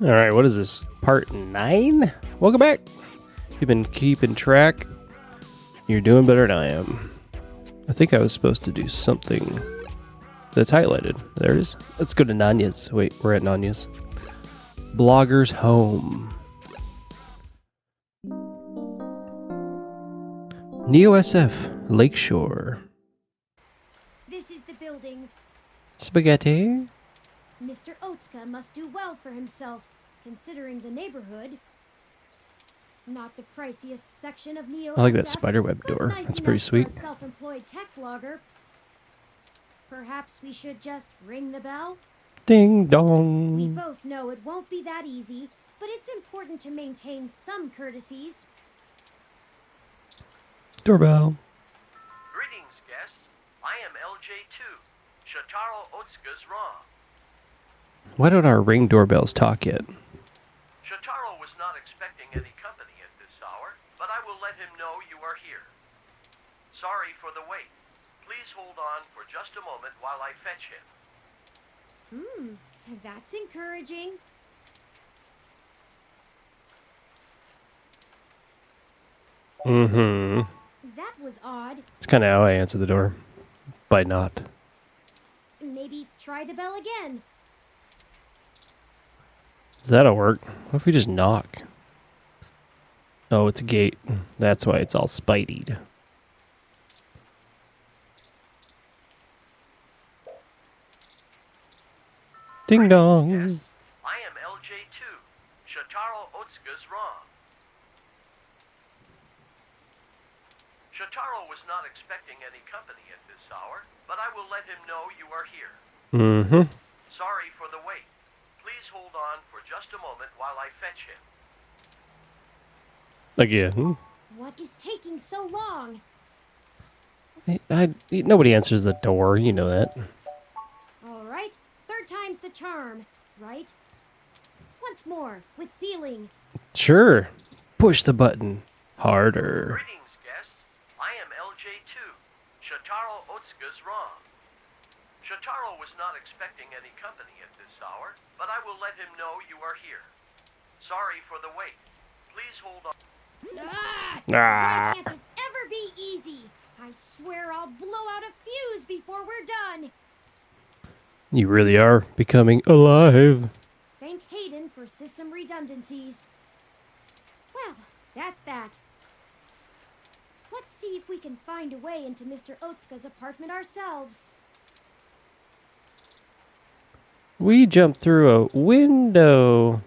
All right, what is this? Part 9? Welcome back. You've been keeping track. You're doing better than I am. I think I was supposed to do something that's highlighted. There it is. Let's go to Nanya's. Wait, we're at Nanya's. Blogger's home. Neo SF, Lakeshore. This is the building. Spaghetti. Mr. Otska must do well for himself, considering the neighborhood. Not the priciest section of Neo SF, I like that spiderweb but door. nice That's pretty enough sweet. for a self-employed tech blogger. Perhaps we should just ring the bell? Ding We dong. both know it won't be that easy, but it's important to maintain some courtesies. Doorbell. Greetings, guests. I am LJ2, Shotaro Otsuka's Ra. Why don't our ring doorbells talk yet? Shotaro was not expecting any company at this hour, but I will let him know you are here. Sorry for the wait. Please hold on for just a moment while I fetch him. That's encouraging. Mm-hmm. That was odd. It's kind of how I answer the door. By not. Maybe try the bell again. That'll work. What if we just knock? Oh, it's a gate. That's why it's all spideyed. Ding dong. Yes, I am LJ2, Shotaro Otsuka's Ra. Shotaro was not expecting any company at this hour, but I will let him know you are here. Mm-hmm. Sorry for the wait. Please hold on for just a moment while I fetch him. Again. What is taking so long? Nobody answers the door. You know that. All right, third time's the charm, right? Once more, with feeling. Sure. Push the button. Harder. Greetings, guests. I am LJ2, Shotaro Otsuka's Ra. Shotaro was not expecting any company at this hour, but I will let him know you are here. Sorry for the wait. Please hold on. Why Ah. can't this ever be easy? I swear I'll blow out a fuse before we're done. You really are becoming alive. Thank Hayden for system redundancies. Well, that's that. Let's see if we can find a way into Mr. Otsuka's apartment ourselves. We jumped through a window.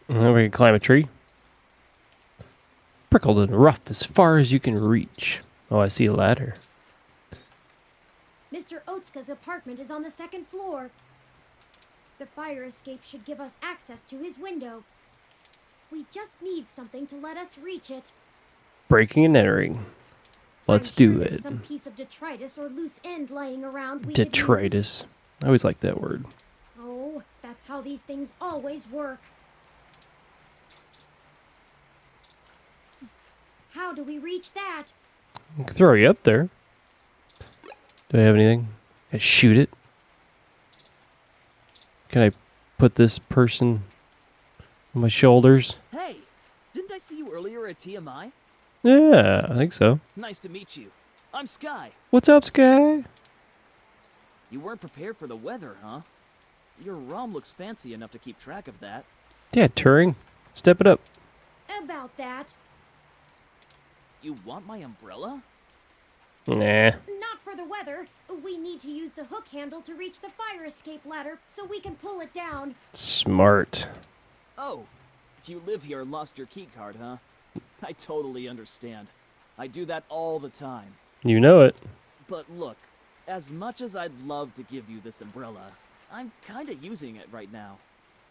And then we can climb a tree. Prickled and rough as far as you can reach. Oh, I see a ladder. Mr. Otsuka's apartment is on the second floor. The fire escape should give us access to his window. We just need something to let us reach it. Breaking and entering. Let's I'm sure do there's it. some piece of detritus or loose end laying around we could use. Detritus. I always like that word. Oh, that's how these things always work. How do we reach that? I can throw you up there. Do I have anything? Can I shoot it? Can I put this person on my shoulders? Hey, didn't I see you earlier at TMI? Yeah, I think so. Nice to meet you. I'm Sky. What's up, Sky? You weren't prepared for the weather, huh? Your ROM looks fancy enough to keep track of that. Yeah, Turing. Step it up. About that. You want my umbrella? Nah. Not for the weather. We need to use the hook handle to reach the fire escape ladder so we can pull it down. Smart. Oh, you live here and lost your key card, huh? I totally understand. I do that all the time. You know it. But look, as much as I'd love to give you this umbrella, I'm kinda using it right now.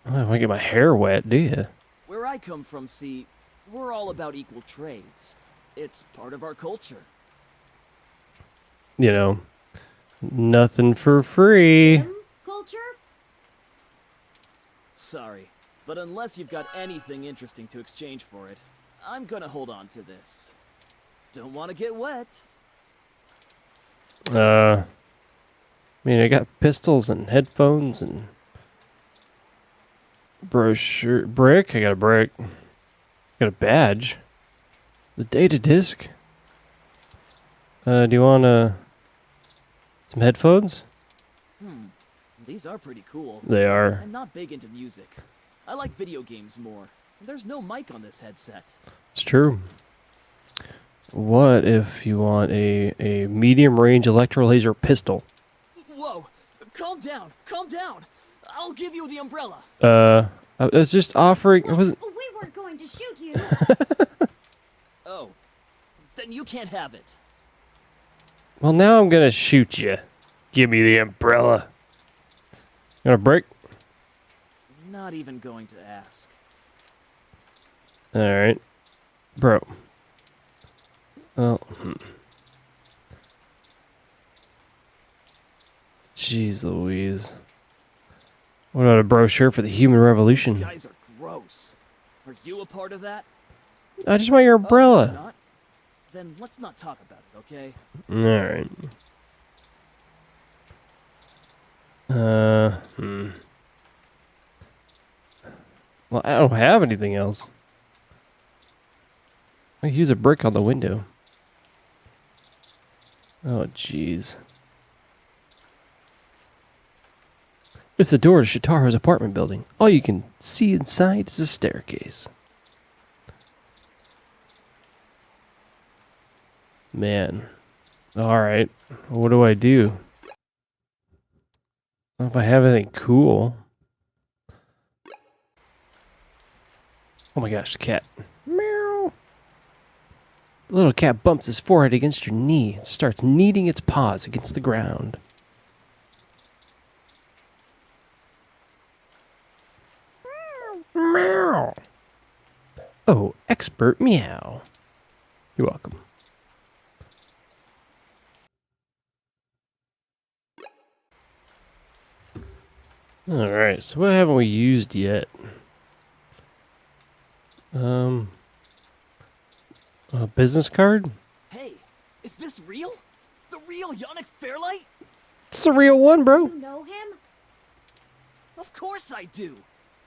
I don't want to get my hair wet, do you? Where I come from, see, we're all about equal trades. It's part of our culture. You know, nothing for free. Culture? Sorry, but unless you've got anything interesting to exchange for it, I'm gonna hold on to this. Don't want to get wet. I mean, I got pistols and headphones and brochure. Brick? I got a brick. Got a badge. The data disc. Do you want some headphones? These are pretty cool. They are. I'm not big into music. I like video games more. And there's no mic on this headset. It's true. What if you want a medium range electro laser pistol? Whoa! Calm down! Calm down! I'll give you the umbrella. I was just offering. It wasn't. We weren't going to shoot you. Oh. Then you can't have it. Well, now I'm gonna shoot you. Give me the umbrella. Got a break? Not even going to ask. All right, bro. Oh. Jeez Louise. What about a brochure for the human You revolution? guys are gross. Are you a part of that? I just want your Oh, you're umbrella. not? Then let's not talk about it, okay? All right. Well, I don't have anything else. I use a brick on the window. Oh, jeez. It's the door to Shitaro's apartment building. All you can see inside is a staircase. Man. Alright. What do I do? I don't know if I have anything cool. Oh my gosh, the cat. Meow. The little cat bumps his forehead against your knee and starts kneading its paws against the ground. Meow. Oh, expert meow. You're welcome. Alright, so what haven't we used yet? A business card? Hey, is this real? The real Yannick Fairlight? It's a real one, bro. You know him? Of course I do.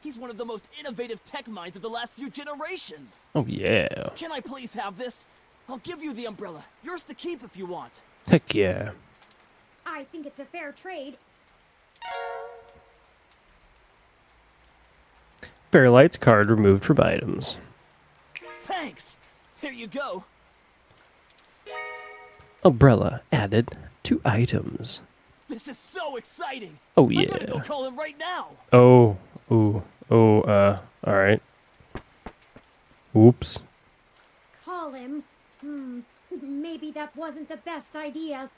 He's one of the most innovative tech minds of the last few generations. Oh, yeah. Can I please have this? I'll give you the umbrella. Yours to keep if you want. Heck yeah. I think it's a fair trade. Fairlight's card removed from items. Thanks. Here you go. Umbrella added to items. This is so exciting. Oh, I'm gonna go yeah. call him right now. Oh, ooh, alright. Oops. Call him. Maybe that wasn't the best idea.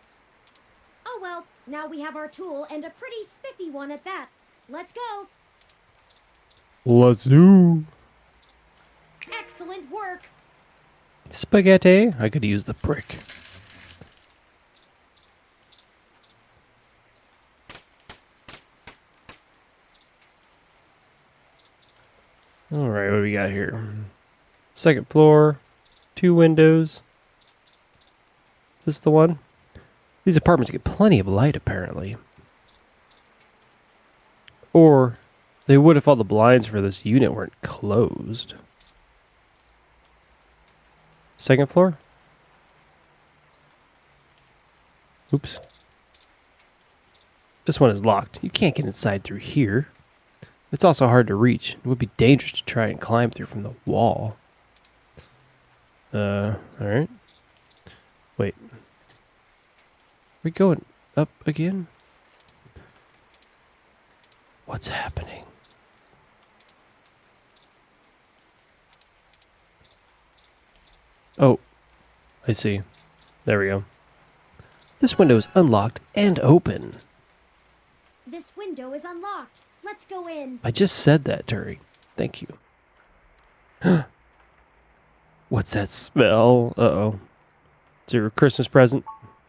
Oh well, now we have our tool and a pretty spiffy one at that. Let's go. Let's do. Excellent work. Spaghetti. I could use the brick. Alright, what do we got here? Second floor. 2 windows. Is this the one? These apartments get plenty of light, apparently. Or they would if all the blinds for this unit weren't closed. Second floor? Oops. This one is locked. You can't get inside through here. It's also hard to reach. It would be dangerous to try and climb through from the wall. Alright. Wait. Are we going up again? What's happening? Oh, I see. There we go. This window is unlocked and open. This window is unlocked. Let's go in. I just said that, Turi. Thank you. What's that smell? Uh-oh. It's your Christmas present.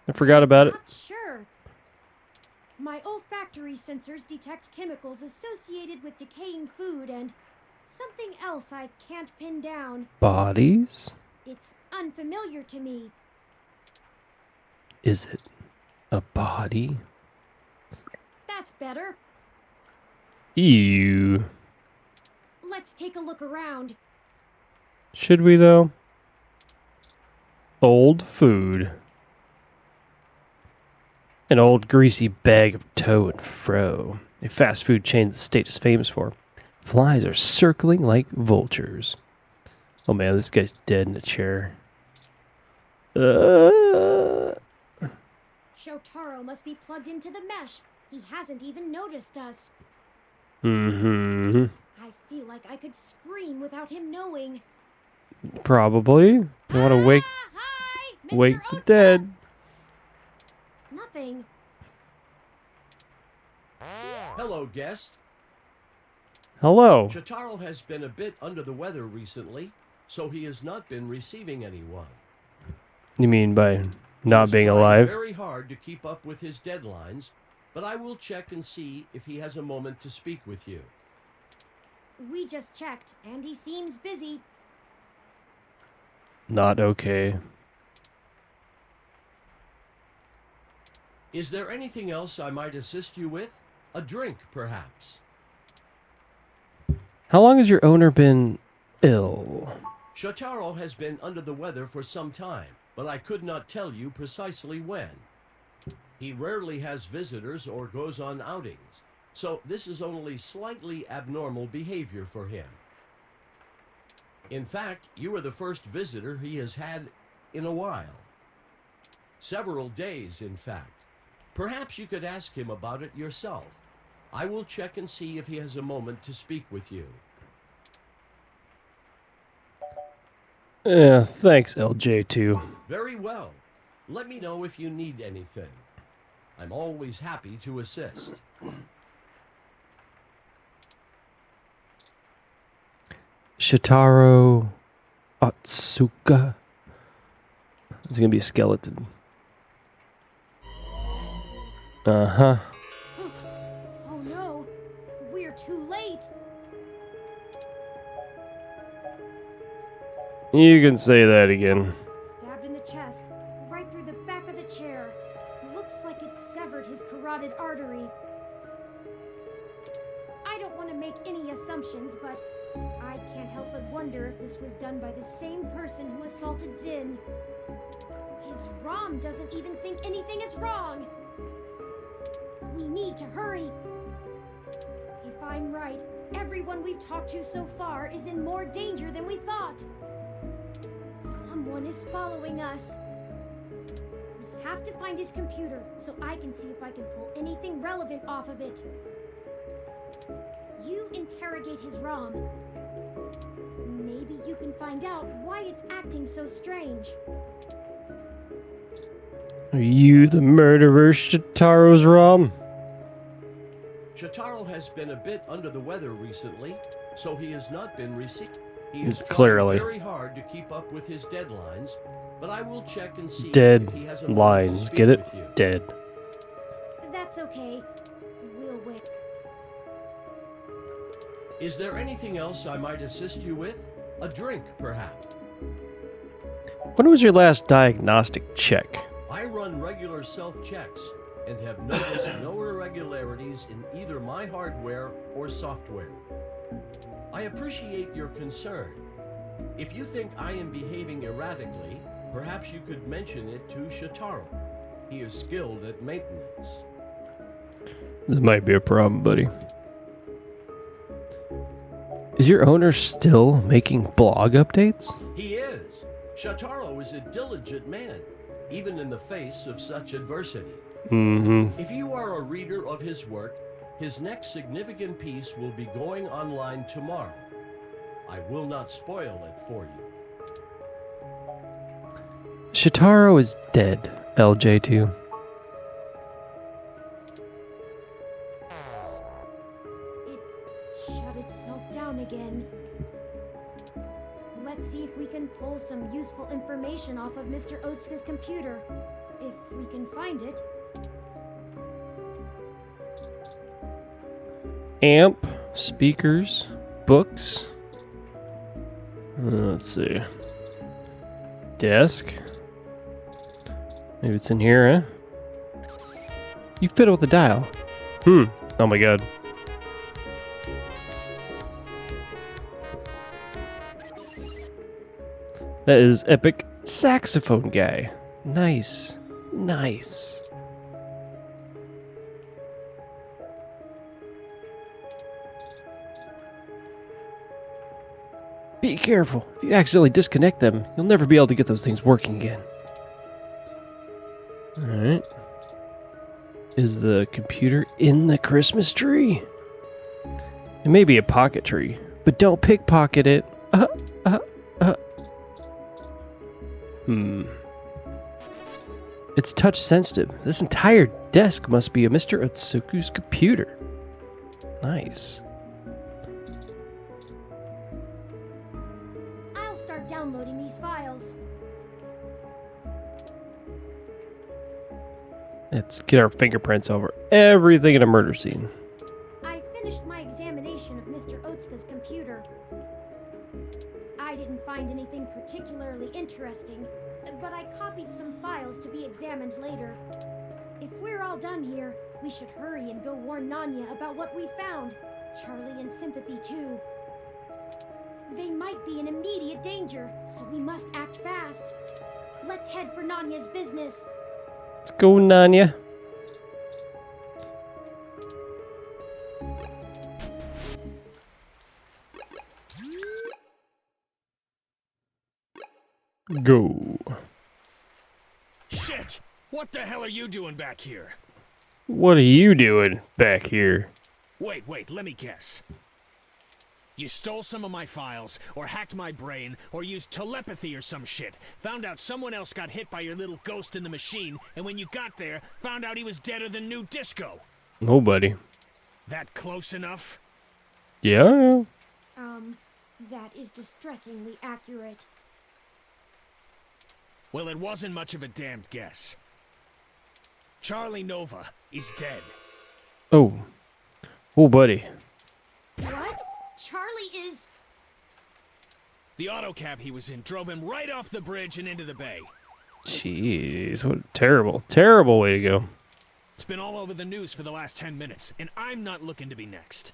I forgot about it. Not sure. My olfactory sensors detect chemicals associated with decaying food and something else I can't pin down. Bodies? It's unfamiliar to me. Is it a body? That's better. Ew. Let's take a look around. Should we, though? Old food. An old greasy bag of to and fro. A fast food chain the state is famous for. Flies are circling like vultures. Oh man, this guy's dead in a chair. Shotaro must be plugged into the mesh. He hasn't even noticed us. Mm-hmm. I feel like I could scream without him knowing. Probably. You want to wake Hi, Mr. wake the Otsuka. dead. Nothing. Hello, guest. Hello. Shotaro has been a bit under the weather recently, so he has not been receiving anyone. You mean by not He's being trying alive? very hard to keep up with his deadlines, but I will check and see if he has a moment to speak with you. We just checked, and he seems busy. Not okay. Is there anything else I might assist you with? A drink, perhaps? How long has your owner been ill? Shotaro has been under the weather for some time, but I could not tell you precisely when. He rarely has visitors or goes on outings, so this is only slightly abnormal behavior for him. In fact, you are the first visitor he has had in a while. Several days, in fact. Perhaps you could ask him about it yourself. I will check and see if he has a moment to speak with you. Yeah, thanks, LJ2. Very well. Let me know if you need anything. I'm always happy to assist. Shotaro Otsuka. It's gonna be a skeleton. Uh-huh. Oh no, we're too late. You can say that again. Stabbed in the chest, right through the back of the chair. Looks like it severed his carotid artery. I don't want to make any assumptions, but I can't help but wonder if this was done by the same person who assaulted Zin. His ROM doesn't even think anything is wrong. We need to hurry. If I'm right, everyone we've talked to so far is in more danger than we thought. Someone is following us. We have to find his computer so I can see if I can pull anything relevant off of it. You interrogate his ROM. Maybe you can find out why it's acting so strange. Are you the murderer, Shitaro's ROM? Shotaro has been a bit under the weather recently, so he has not been received. He is Clearly. trying very hard to keep up with his deadlines, but I will check and see Dead if he has a moment to lines. speak Get it? with you. Dead. That's okay. We'll wait. Is there anything else I might assist you with? A drink, perhaps? When was your last diagnostic check? I run regular self-checks and have noticed no irregularities in either my hardware or software. I appreciate your concern. If you think I am behaving erratically, perhaps you could mention it to Shotaro. He is skilled at maintenance. This might be a problem, buddy. Is your owner still making blog updates? He is. Shotaro is a diligent man, even in the face of such adversity. Mm-hmm. If you are a reader of his work, his next significant piece will be going online tomorrow. I will not spoil it for you. Shitaro is dead, LJ2. It shut itself down again. Let's see if we can pull some useful information off of Mr. Otsuka's computer. If we can find it. Amp, speakers, books. Let's see. desk. Maybe it's in here, huh? You fiddle with the dial. Oh my god. That is epic saxophone guy. Nice. Nice. Be careful. If you accidentally disconnect them, you'll never be able to get those things working again. Alright. Is the computer in the Christmas tree? It may be a pocket tree, but don't pickpocket it. It's touch sensitive. This entire desk must be a Mr. Otsuku's computer. Nice. I'll start downloading these files. Let's get our fingerprints over everything in a murder scene. I finished my examination of Mr. Otsuka's computer. I didn't find anything particularly interesting, but I copied some files to be examined later. If we're all done here, we should hurry and go warn Nanya about what we found. Charlie and Sympathy, too. They might be in immediate danger, so we must act fast. Let's head for Nanya's business. Let's go, Nanya. Go. Shit! What the hell are you doing back here? What are you doing back here? Wait, let me guess. You stole some of my files, or hacked my brain, or used telepathy or some shit. Found out someone else got hit by your little ghost in the machine, and when you got there, found out he was deader than new disco. Nobody. That close enough? Yeah. That is distressingly accurate. Well, it wasn't much of a damned guess. Charlie Nova is dead. Oh. Oh, buddy. What? Charlie is... The auto cab he was in drove him right off the bridge and into the bay. Jeez, what a terrible, terrible way to go. It's been all over the news for the last 10 minutes, and I'm not looking to be next.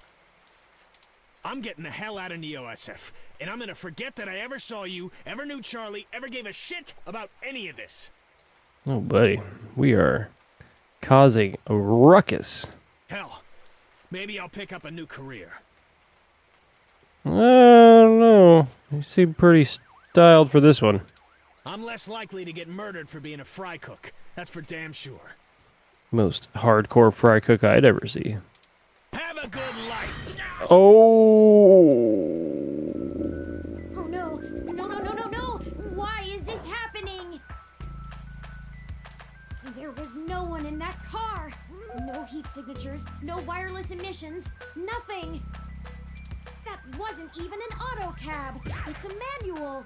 I'm getting the hell out of Neo-SF, and I'm gonna forget that I ever saw you, ever knew Charlie, ever gave a shit about any of this. Oh, buddy. We are causing a ruckus. Hell, maybe I'll pick up a new career. I don't know. You seem pretty styled for this one. I'm less likely to get murdered for being a fry cook. That's for damn sure. Most hardcore fry cook I'd ever see. Have a good life. Oh. Oh no! No! Why is this happening? There was no one in that car. No heat signatures, no wireless emissions, nothing. That wasn't even an auto cab. It's a manual.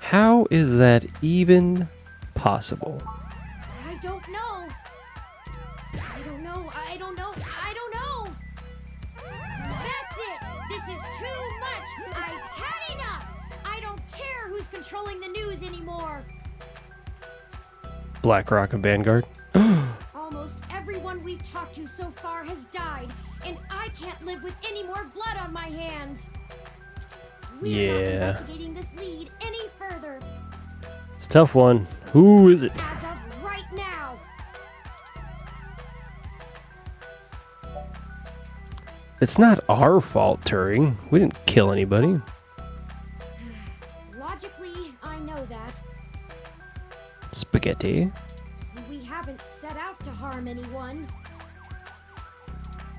How is that even possible? I don't know. That's it. This is too much. I've had enough. I don't care who's controlling the news anymore. BlackRock and Vanguard. Almost everyone we've talked to so far has died, and I can't live with any more blood on my hands. We're not investigating this lead any further. It's a tough one. Who is it? As of right now. It's not our fault, Turing. We didn't kill anybody. Logically, I know that. Spaghetti. We haven't set out to harm anyone.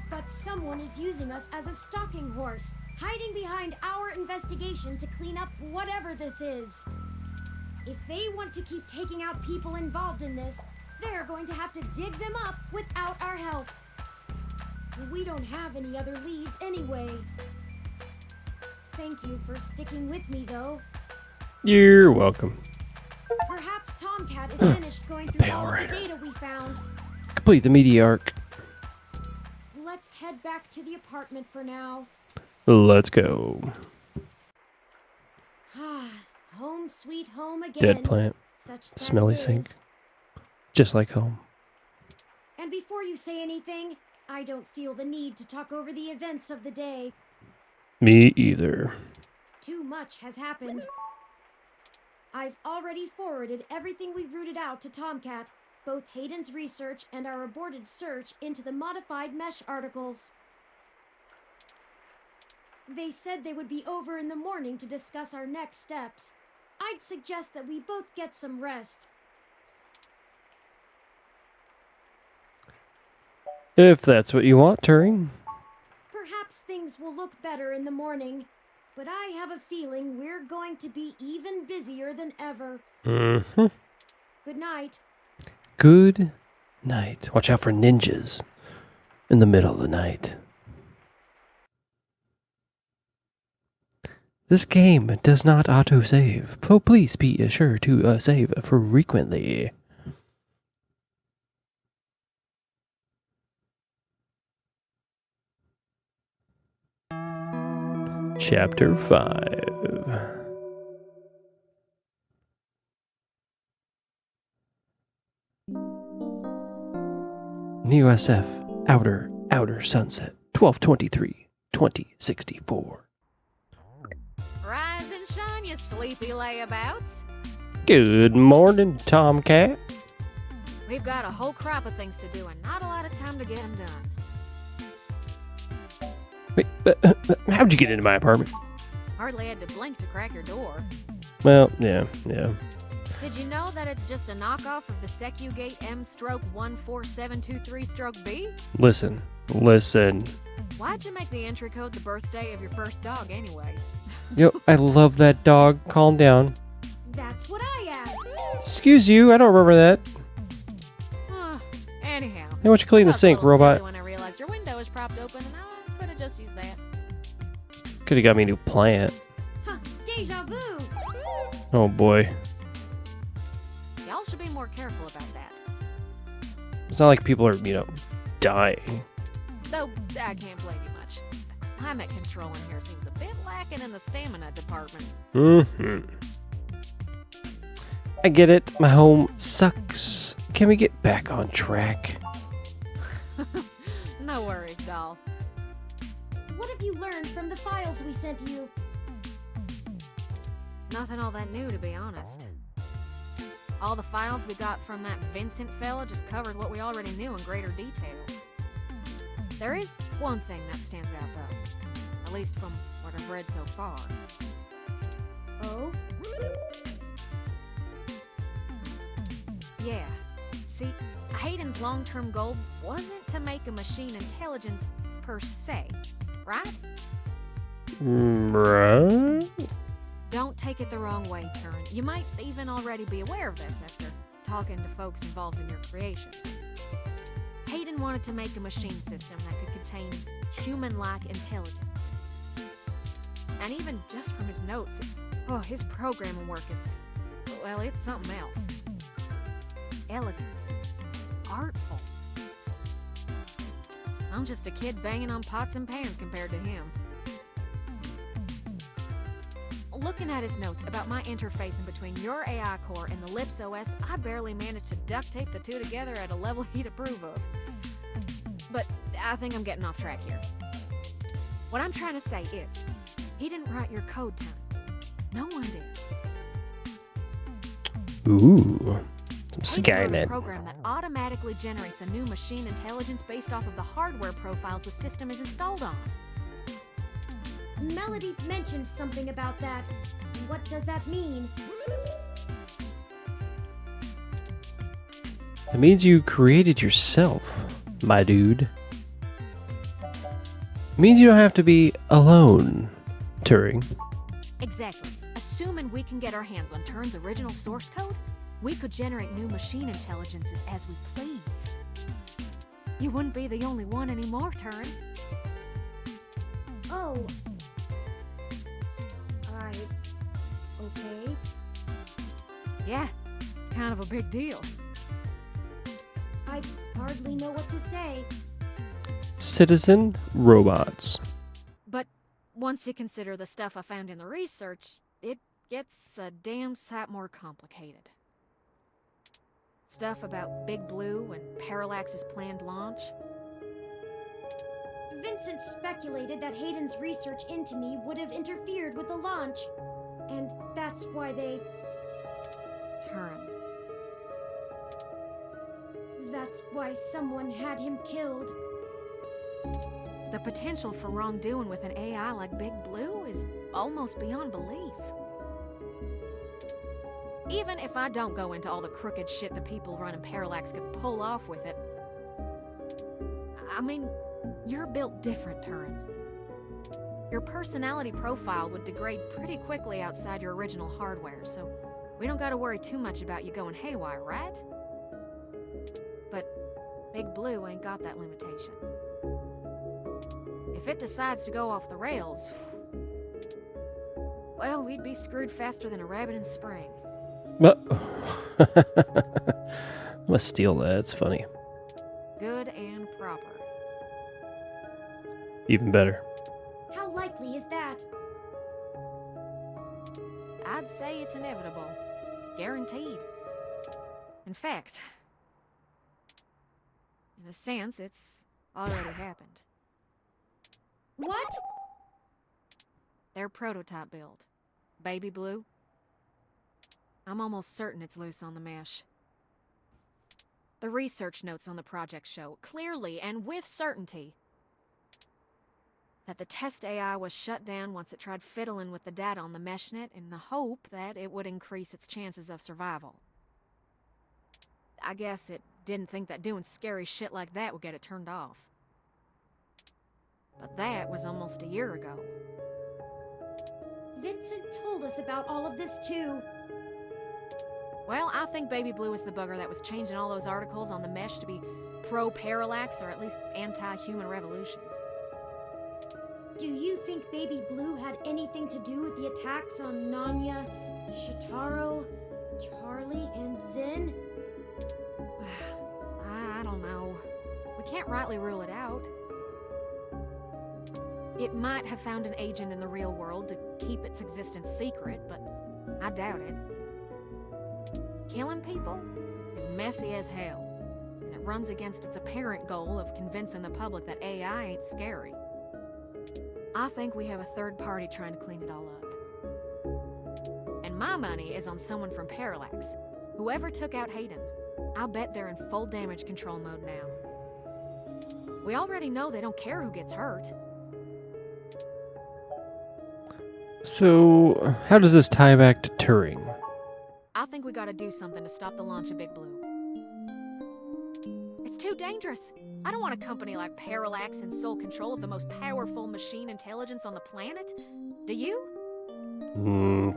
But someone is using us as a stalking horse, hiding behind our investigation to clean up whatever this is. If they want to keep taking out people involved in this, they're going to have to dig them up without our help. We don't have any other leads anyway. Thank you for sticking with me, though. You're welcome. Perhaps Tomcat is finished going through all of the data we found. Complete the media arc. Let's head back to the apartment for now. Let's go. Home sweet home again. Dead plant. Such that Smelly it sink. is. Just like home. And before you say anything, I don't feel the need to talk over the events of the day. Me either. Too much has happened. I've already forwarded everything we rooted out to Tomcat, both Hayden's research and our aborted search into the modified mesh articles. They said they would be over in the morning to discuss our next steps. I'd suggest that we both get some rest. If that's what you want, Turing. Perhaps things will look better in the morning, but I have a feeling we're going to be even busier than ever. Mm-hmm. Good night. Good night. Watch out for ninjas in the middle of the night. This game does not autosave, so please be sure to save frequently. Chapter 5. USF Outer Sunset 12/23/2064. Rise and shine, you sleepy layabouts. Good morning, Tomcat. We've got a whole crop of things to do and not a lot of time to get them done. Wait, how'd you get into my apartment? Hardly had to blink to crack your door. Well, yeah. Did you know that it's just a knockoff of the Secugate M/14723-B? Listen. Why'd you make the entry code the birthday of your first dog anyway? Yo, I love that dog. Calm down. That's what I asked. Excuse you, I don't remember that. Anyhow. Hey, why don't you clean the Felt a sink, little robot? silly when I realized your window was propped open and I could have just used that. Could have got me a new plant. Huh, deja vu. Oh boy. Y'all should be more careful about that. It's not like people are, dying. Though, I can't blame you much. The climate control in here seems a bit lacking in the stamina department. Mm-hmm. I get it. My home sucks. Can we get back on track? No worries, doll. What have you learned from the files we sent you? Nothing all that new, to be honest. All the files we got from that Vincent fella just covered what we already knew in greater detail. There is one thing that stands out, though. At least from what I've read so far. Oh? Yeah. See, Hayden's long-term goal wasn't to make a machine intelligence per se, right? Right? Don't take it the wrong way, Curran. You might even already be aware of this after talking to folks involved in your creation. Hayden wanted to make a machine system that could contain human-like intelligence. And even just from his notes, his programming work is, well, it's something else. Elegant. Artful. I'm just a kid banging on pots and pans compared to him. Looking at his notes about my interfacing between your AI core and the Lips OS, I barely managed to duct tape the two together at a level he'd approve of. But I think I'm getting off track here. What I'm trying to say is, he didn't write your code, Tony. No one did. Ooh. Some Hayden wrote a Skynet. program that automatically generates a new machine intelligence based off of the hardware profiles the system is installed on. Melody mentioned something about that. What does that mean? It means you created yourself, my dude. It means you don't have to be alone, Turing. Exactly. Assuming we can get our hands on Turing's original source code, we could generate new machine intelligences as we please. You wouldn't be the only one anymore, Turing. Oh. Okay. Yeah, it's kind of a big deal. I hardly know what to say. Citizen robots. But once you consider the stuff I found in the research, it gets a damn sight more complicated. Stuff about Big Blue and Parallax's planned launch. Vincent speculated that Hayden's research into me would have interfered with the launch. And that's why they... Turin. That's why someone had him killed. The potential for wrongdoing with an AI like Big Blue is almost beyond belief. Even if I don't go into all the crooked shit the people running Parallax could pull off with it, I mean, you're built different, Turin. Your personality profile would degrade pretty quickly outside your original hardware, so we don't gotta worry too much about you going haywire, right? But Big Blue ain't got that limitation. If it decides to go off the rails, well, we'd be screwed faster than a rabbit in spring. I'm gonna steal that. It's funny. Good and proper. Even better. How likely is that? I'd say it's inevitable. Guaranteed. In fact, in a sense, it's already happened. What? Their prototype build, Baby Blue. I'm almost certain it's loose on the mesh. The research notes on the project show clearly and with certainty that the test AI was shut down once it tried fiddling with the data on the meshnet in the hope that it would increase its chances of survival. I guess it didn't think that doing scary shit like that would get it turned off. But that was almost a year ago. Vincent told us about all of this too. Well, I think Baby Blue is the bugger that was changing all those articles on the mesh to be pro-parallax or at least anti-human revolution. Do you think Baby Blue had anything to do with the attacks on Nanya, Shitaro, Charlie, and Zin? I don't know. We can't rightly rule it out. It might have found an agent in the real world to keep its existence secret, but I doubt it. Killing people is messy as hell, and it runs against its apparent goal of convincing the public that AI ain't scary. I think we have a third party trying to clean it all up. And my money is on someone from Parallax. Whoever took out Hayden, I'll bet they're in full damage control mode now. We already know they don't care who gets hurt. So, how does this tie back to Turing? I think we gotta do something to stop the launch of Big Blue. It's too dangerous. I don't want a company like Parallax in sole control of the most powerful machine intelligence on the planet. Do you?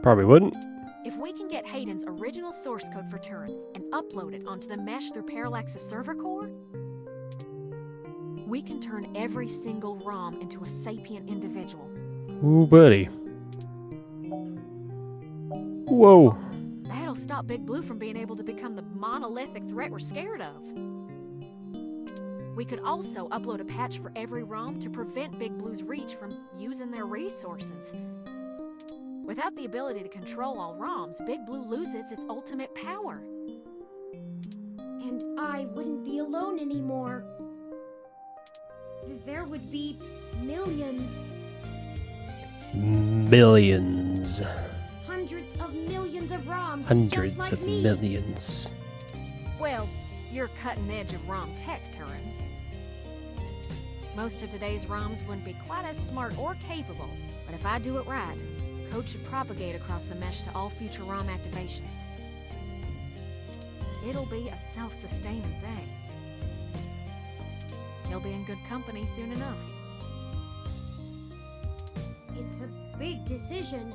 Probably wouldn't. If we can get Hayden's original source code for Turin and upload it onto the mesh through Parallax's server core, we can turn every single ROM into a sapient individual. Ooh, buddy. Whoa. That'll stop Big Blue from being able to become the monolithic threat we're scared of. We could also upload a patch for every ROM to prevent Big Blue's reach from using their resources. Without the ability to control all ROMs, Big Blue loses its ultimate power. And I wouldn't be alone anymore. There would be millions. Millions. Hundreds of millions of ROMs. Hundreds just like of me. millions. Well, you're cutting edge of ROM tech, Turin. Most of today's ROMs wouldn't be quite as smart or capable, but if I do it right, the code should propagate across the mesh to all future ROM activations. It'll be a self-sustaining thing. You'll be in good company soon enough. It's a big decision.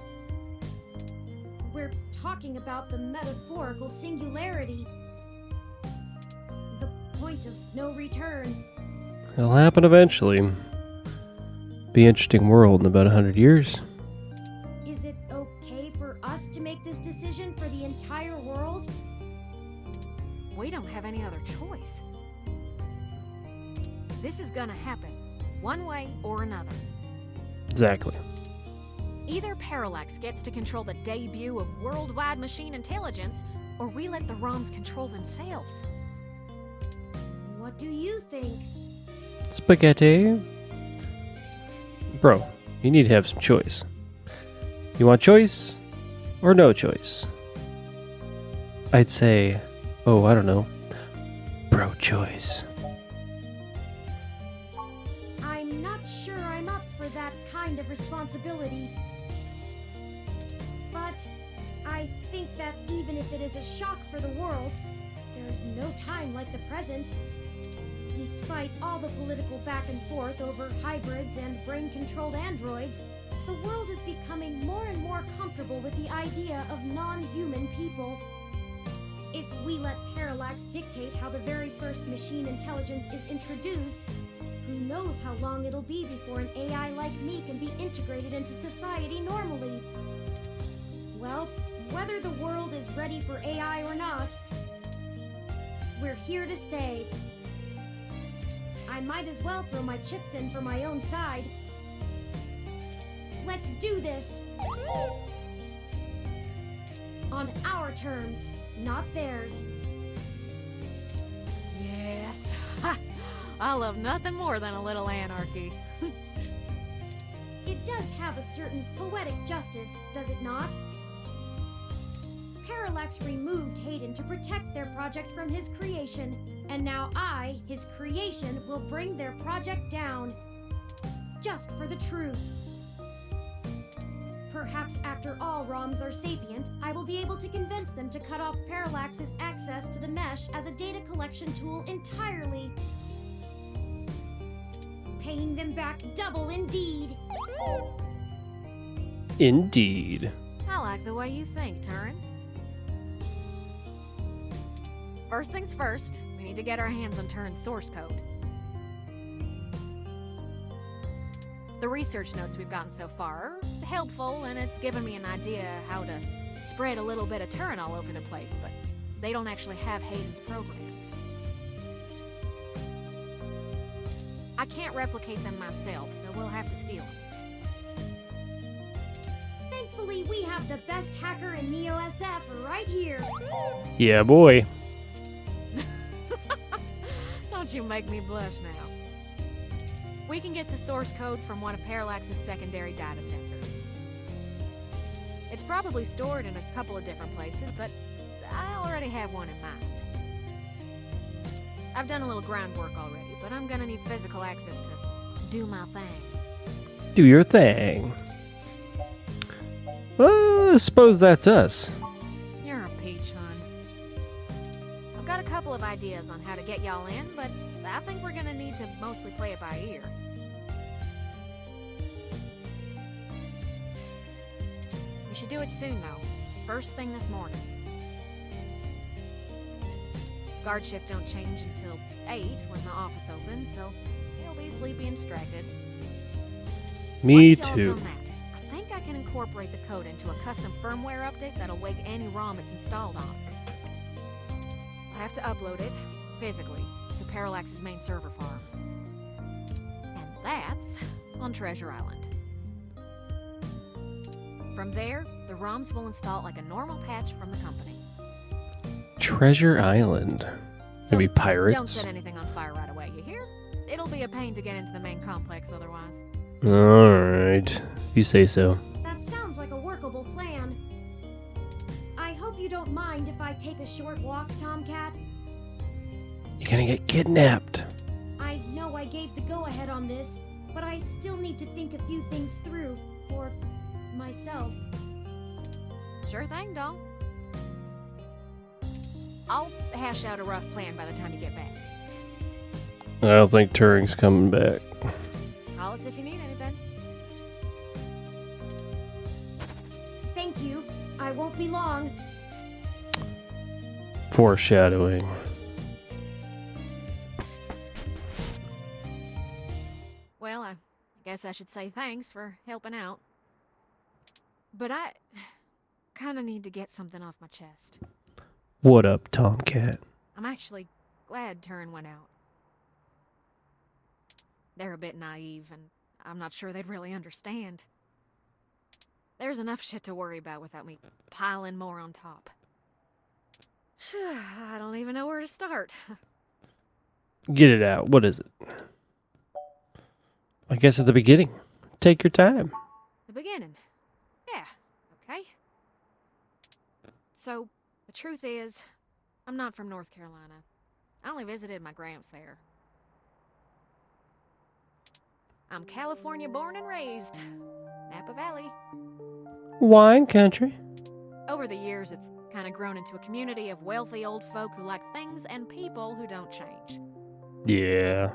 We're talking about the metaphorical singularity. The point of no return. It'll happen eventually. Be an interesting world in about 100 years. Is it okay for us to make this decision for the entire world? We don't have any other choice. This is gonna happen, one way or another. Exactly. Either Parallax gets to control the debut of worldwide machine intelligence, or we let the ROMs control themselves. What do you think? Spaghetti. Bro, you need to have some choice. You want choice or no choice? I'd say, oh, I don't know, pro-choice. I'm not sure I'm up for that kind of responsibility. But I think that even if it is a shock for the world, there's no time like the present. Despite all the political back and forth over hybrids and brain-controlled androids, the world is becoming more and more comfortable with the idea of non-human people. If we let Parallax dictate how the very first machine intelligence is introduced, who knows how long it'll be before an AI like me can be integrated into society normally. Well, whether the world is ready for AI or not, we're here to stay. I might as well throw my chips in for my own side. Let's do this! On our terms, not theirs. Yes. Ha! I love nothing more than a little anarchy. It does have a certain poetic justice, does it not? Parallax removed Hayden to protect their project from his creation, and now I, his creation, will bring their project down. Just for the truth. Perhaps after all ROMs are sapient, I will be able to convince them to cut off Parallax's access to the mesh as a data collection tool entirely. Paying them back double indeed. Indeed. I like the way you think, Turin. First things first, we need to get our hands on Turin's source code. The research notes we've gotten so far are helpful, and it's given me an idea how to spread a little bit of Turin all over the place, but they don't actually have Hayden's programs. I can't replicate them myself, so we'll have to steal them. Thankfully, we have the best hacker in Neo-SF right here. Yeah, boy. Don't you make me blush now. We can get the source code from one of Parallax's secondary data centers. It's probably stored in a couple of different places, but I already have one in mind. I've done a little groundwork already, but I'm gonna need physical access to do my thing. Do your thing. Well, I suppose that's us. You're a peach, hon. I've got a couple of ideas on how to get y'all in, but I think we're gonna need to mostly play it by ear. We should do it soon, though. First thing this morning. Guard shift don't change until 8 when the office opens, so you'll be sleepy and distracted. Me Once y'all too. done that, I think I can incorporate the code into a custom firmware update that'll wake any ROM it's installed on. I'll have to upload it, physically, to Parallax's main server farm. And that's on Treasure Island. From there, the ROMs will install like a normal patch from the company. Treasure Island. So Maybe pirates? don't set anything on fire right away, you hear? It'll be a pain to get into the main complex otherwise. Alright. You say so. That sounds like a workable plan. I hope you don't mind if I take a short walk, Tomcat. You're gonna get kidnapped. I know I gave the go-ahead on this, but I still need to think a few things through for myself. Sure thing, doll. I'll hash out a rough plan by the time you get back. I don't think Turing's coming back. Call us if you need anything. Thank you. I won't be long. Foreshadowing. Well, I guess I should say thanks for helping out. But I kind of need to get something off my chest. What up, Tomcat? I'm actually glad Turin went out. They're a bit naive, and I'm not sure they'd really understand. There's enough shit to worry about without me piling more on top. I don't even know where to start. Get it out. What is it? I guess at the beginning. Take your time. The beginning. Yeah, okay. So, the truth is, I'm not from North Carolina. I only visited my gramps there. I'm California born and raised. Napa Valley. Wine country. Over the years, it's kind of grown into a community of wealthy old folk who like things and people who don't change. Yeah.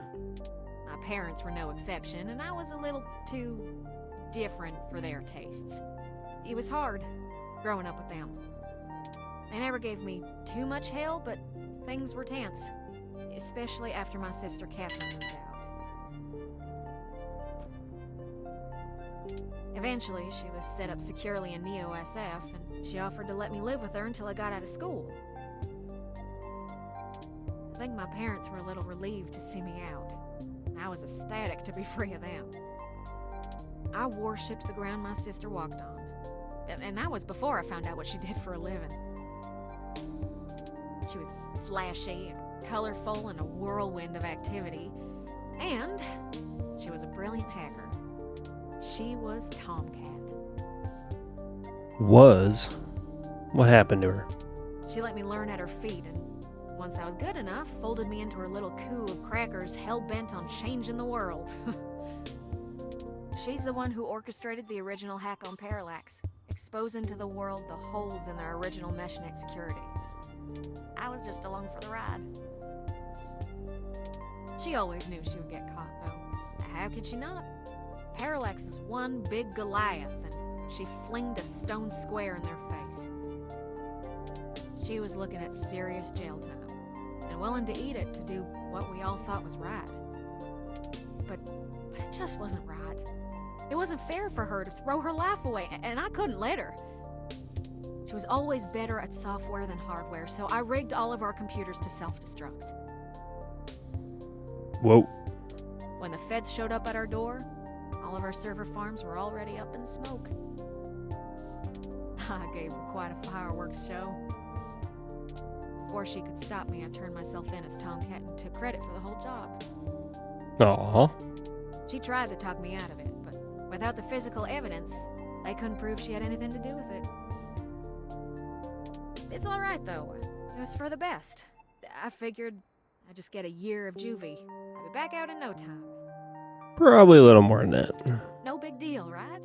My parents were no exception, and I was a little too different for their tastes. It was hard growing up with them. They never gave me too much hell, but things were tense, especially after my sister Catherine moved out. Eventually, she was set up securely in Neo-SF, and she offered to let me live with her until I got out of school. I think my parents were a little relieved to see me out. I was ecstatic to be free of them. I worshipped the ground my sister walked on. And that was before I found out what she did for a living. She was flashy and colorful and a whirlwind of activity. And she was a brilliant hacker. She was Tomcat. Was? What happened to her? She let me learn at her feet, and once I was good enough, folded me into her little coup of crackers hell-bent on changing the world. She's the one who orchestrated the original hack on Parallax, exposing to the world the holes in their original meshnet security. I was just along for the ride. She always knew she would get caught, though. How could she not? Parallax was one big Goliath, and she flinged a stone square in their face. She was looking at serious jail time, and willing to eat it to do what we all thought was right. But it just wasn't right. It wasn't fair for her to throw her life away, and I couldn't let her. She was always better at software than hardware, so I rigged all of our computers to self-destruct. Whoa. When the feds showed up at our door, all of our server farms were already up in smoke. I gave them quite a fireworks show. Before she could stop me, I turned myself in as Tomcat and took credit for the whole job. Aw. She tried to talk me out of it, but without the physical evidence, they couldn't prove she had anything to do with it. It's alright, though. It was for the best. I figured I'd just get a year of juvie. I'd be back out in no time. Probably a little more than that. No big deal, right?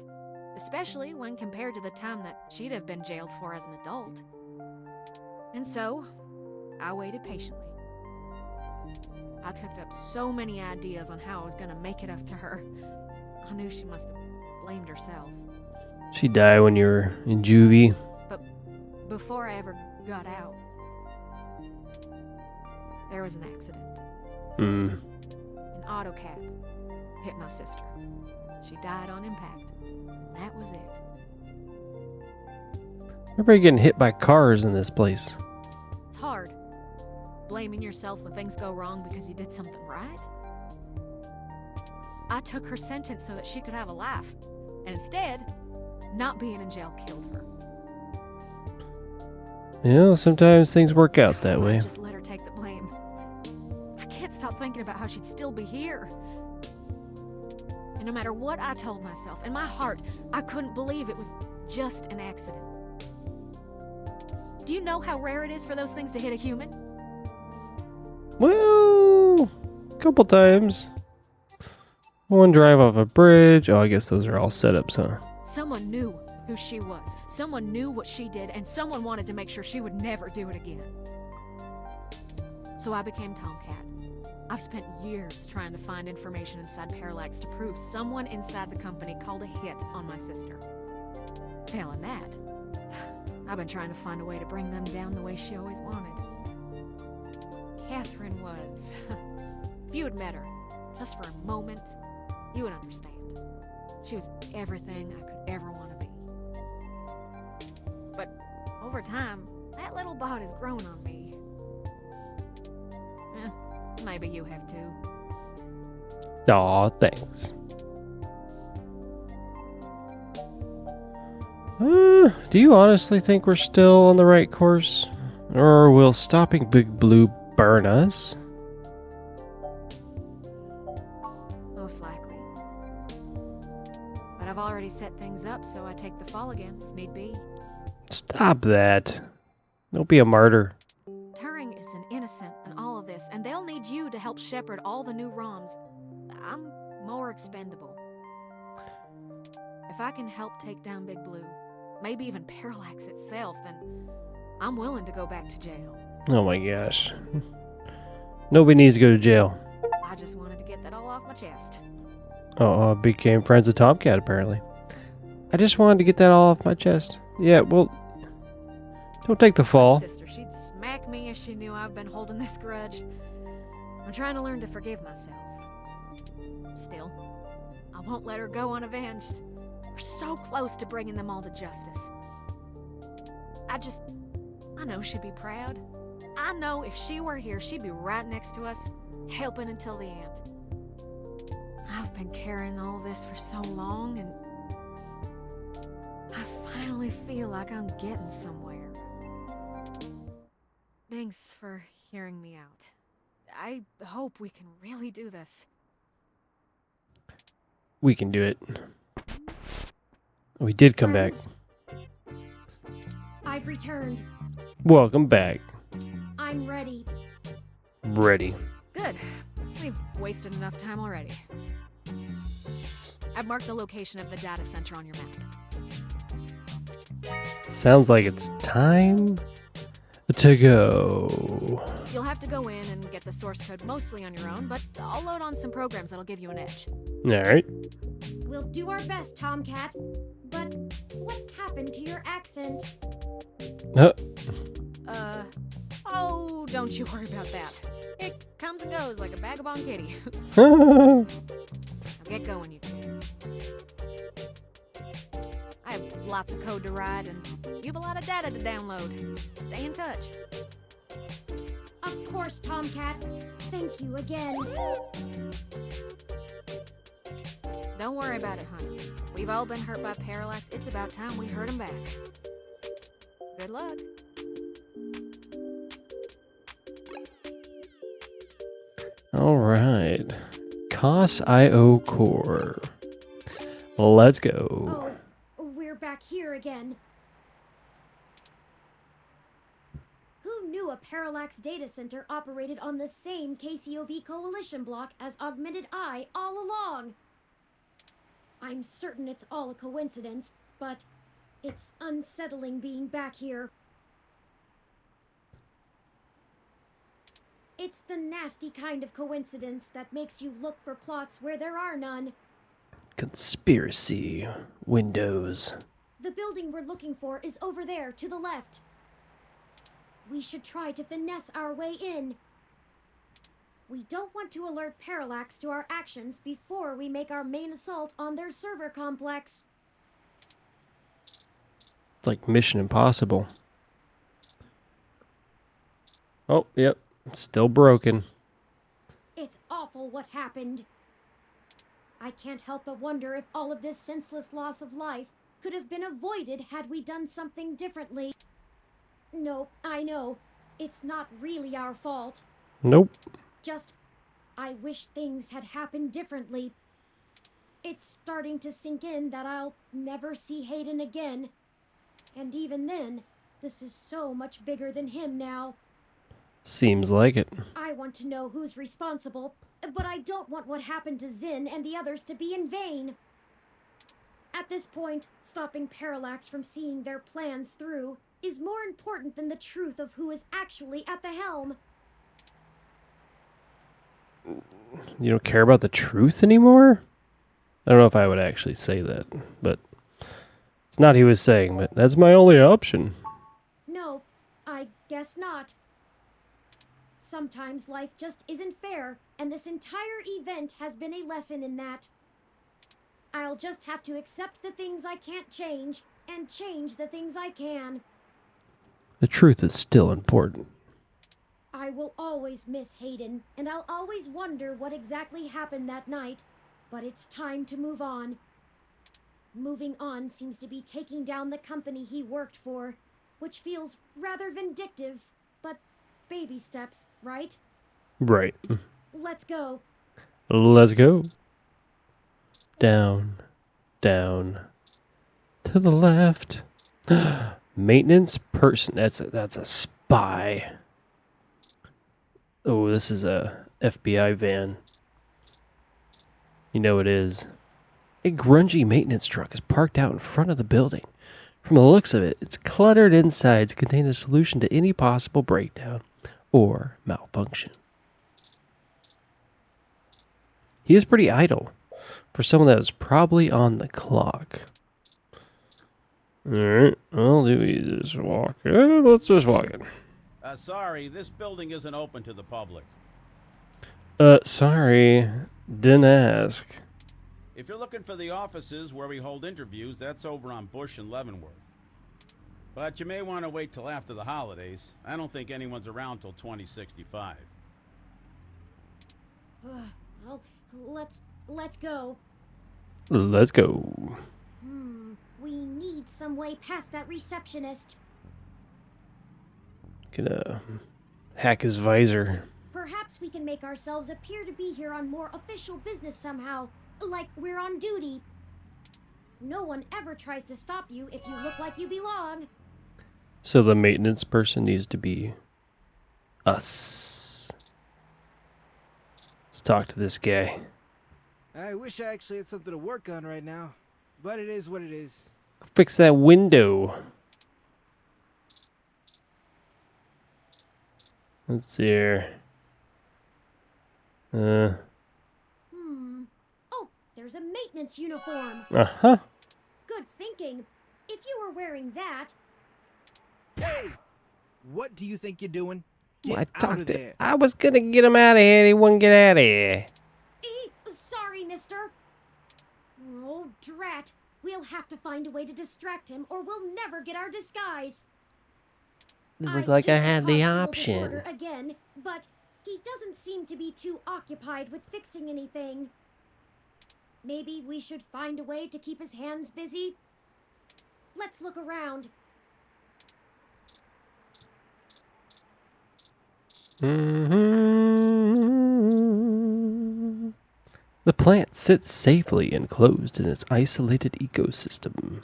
Especially when compared to the time that she'd have been jailed for as an adult. And so, I waited patiently. I cooked up so many ideas on how I was gonna make it up to her. I knew she must have blamed herself. She died when you were in juvie. But before I ever got out, there was an accident. An auto cab hit my sister. She died on impact, and that was it. Everybody getting hit by cars in this place. It's hard, blaming yourself when things go wrong because you did something right. I took her sentence so that she could have a life, and instead, not being in jail killed her. You know, sometimes things work out that I way. just let her take the blame. I can't stop thinking about how she'd still be here. And no matter what I told myself, in my heart, I couldn't believe it was just an accident. Do you know how rare it is for those things to hit a human? Well, a couple times. One drive off a bridge. Oh, I guess those are all setups, huh? Someone knew who she was. Someone knew what she did, and someone wanted to make sure she would never do it again. So I became Tomcat. I've spent years trying to find information inside Parallax to prove someone inside the company called a hit on my sister. Failing that, I've been trying to find a way to bring them down the way she always wanted. Catherine was... If you had met her, just for a moment, you would understand. She was everything I could ever want to be. But over time, that little bot has grown on me. Maybe you have too. Aw, thanks. Do you honestly think we're still on the right course? Or will stopping Big Blue burn us? Most likely. But I've already set things up, so I take the fall again, if need be. Stop that. Don't be a martyr. Turing is an innocent in all of this, and they'll need you to help shepherd all the new ROMs. I'm more expendable. If I can help take down Big Blue, maybe even Parallax itself, then I'm willing to go back to jail. Oh my gosh. Nobody needs to go to jail. I just wanted to get that all off my chest. Oh, became friends with Tomcat apparently. I just wanted to get that all off my chest. Yeah, well, don't take the fall. Sister, she'd smack me if she knew I've been holding this grudge. I'm trying to learn to forgive myself. Still, I won't let her go unavenged. We're so close to bringing them all to justice. I know she'd be proud. I know if she were here, she'd be right next to us, helping until the end. I've been carrying all this for so long, and I finally feel like I'm getting somewhere. Thanks for hearing me out. I hope we can really do this. We can do it. We did come back. Friends, I've returned. Welcome back. I'm ready. Ready. Good. We've wasted enough time already. I've marked the location of the data center on your map. Sounds like it's time to go. You'll have to go in and get the source code mostly on your own, but I'll load on some programs that'll give you an edge. Alright. We'll do our best, Tomcat. But what happened to your accent? Oh, don't you worry about that. It comes and goes like a vagabond kitty. Oh. Now get going, you two. I have lots of code to write, and you have a lot of data to download. Stay in touch. Of course, Tomcat. Thank you again. Don't worry about it, honey. We've all been hurt by Parallax. It's about time we hurt him back. Good luck. Alright. COS.io core. Let's go. Oh, we're back here again. Who knew a Parallax data center operated on the same KCOB coalition block as Augmented Eye all along? I'm certain it's all a coincidence, but it's unsettling being back here. It's the nasty kind of coincidence that makes you look for plots where there are none. Conspiracy windows. The building we're looking for is over there, to the left. We should try to finesse our way in. We don't want to alert Parallax to our actions before we make our main assault on their server complex. It's like Mission Impossible. Oh, yep. It's still broken. It's awful what happened. I can't help but wonder if all of this senseless loss of life could have been avoided had we done something differently. No, I know. It's not really our fault. Nope. Just, I wish things had happened differently. It's starting to sink in that I'll never see Hayden again. And even then, this is so much bigger than him now. Seems like it. I want to know who's responsible, but I don't want what happened to Zinn and the others to be in vain. At this point, stopping Parallax from seeing their plans through is more important than the truth of who is actually at the helm. You don't care about the truth anymore? I don't know if I would actually say that, but it's not he was saying, but that's my only option. No, I guess not. Sometimes life just isn't fair, and this entire event has been a lesson in that. I'll just have to accept the things I can't change, and change the things I can. The truth is still important. I will always miss Hayden, and I'll always wonder what exactly happened that night, but it's time to move on. Moving on seems to be taking down the company he worked for, which feels rather vindictive, but baby steps, right? Right. Let's go. Let's go. Down, down, to the left. Maintenance person. That's a spy. Oh, this is a FBI van. You know it is. A grungy maintenance truck is parked out in front of the building. From the looks of it, its cluttered insides contain a solution to any possible breakdown or malfunction. He is pretty idle for someone that is probably on the clock. Alright, well, do we just walk in? Let's just walk in. Sorry, this building isn't open to the public. Sorry, didn't ask. If you're looking for the offices where we hold interviews, that's over on Bush and Leavenworth. But you may want to wait till after the holidays. I don't think anyone's around till 2065. Well, let's go. Let's go. We need some way past that receptionist. Gonna hack his visor. Perhaps we can make ourselves appear to be here on more official business somehow, like we're on duty. No one ever tries to stop you if you look like you belong. So the maintenance person needs to be us. Let's talk to this guy. I wish I actually had something to work on right now, but it is what it is. Fix that window. Let's see here. Oh, there's a maintenance uniform. Uh-huh. Good thinking. If you were wearing that... Hey! What do you think you're doing? Get I out talked of to. there. I was gonna get him out of here. He wouldn't get out of here. Sorry, mister. Oh, drat. We'll have to find a way to distract him, or we'll never get our disguise. It looked like I hate to had the cause civil option. disorder again, but he doesn't seem to be too occupied with fixing anything. Maybe we should find a way to keep his hands busy? Let's look around. The plant sits safely enclosed in its isolated ecosystem.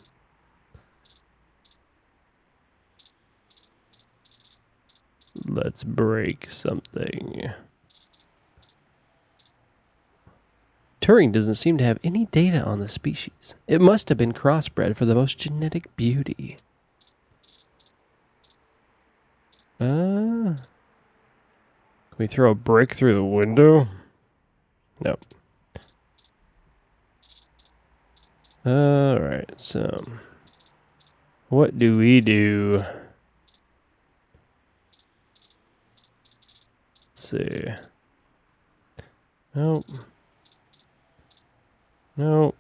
Let's break something. Turing doesn't seem to have any data on the species. It must have been crossbred for the most genetic beauty. Can we throw a brick through the window? No. Alright, so what do we do? Let's see. Nope. Nope.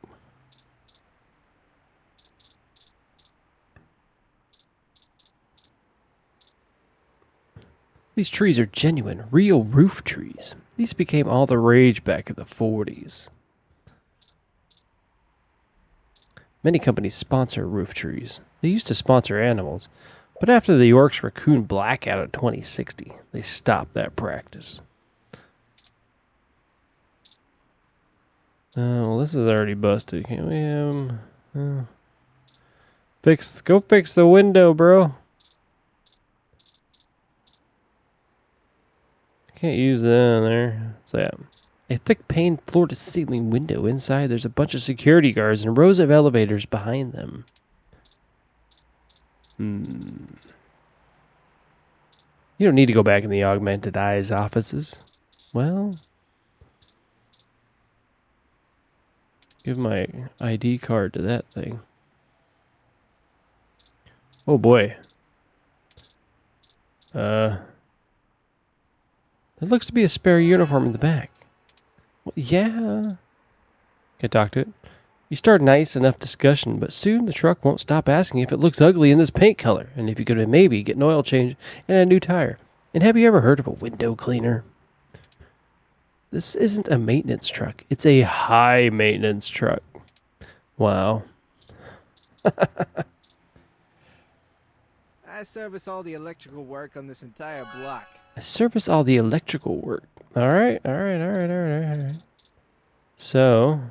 These trees are genuine, real roof trees. These became all the rage back in the 40s. Many companies sponsor roof trees. They used to sponsor animals, but after the York's raccoon blackout in 2060, they stopped that practice. Well, this is already busted. Can't we go fix the window, bro. Can't use that in there. What's that? A thick pane floor-to-ceiling window. Inside, there's a bunch of security guards and rows of elevators behind them. You don't need to go back in the augmented eyes offices. Well, give my ID card to that thing. Oh boy. There looks to be a spare uniform in the back. Well, yeah. Can I talk to it? You start a nice enough discussion, but soon the truck won't stop asking if it looks ugly in this paint color, and if you could maybe get an oil change and a new tire. And have you ever heard of a window cleaner? This isn't a maintenance truck. It's a high maintenance truck. Wow. I service all the electrical work on this entire block. I service all the electrical work. All right. So,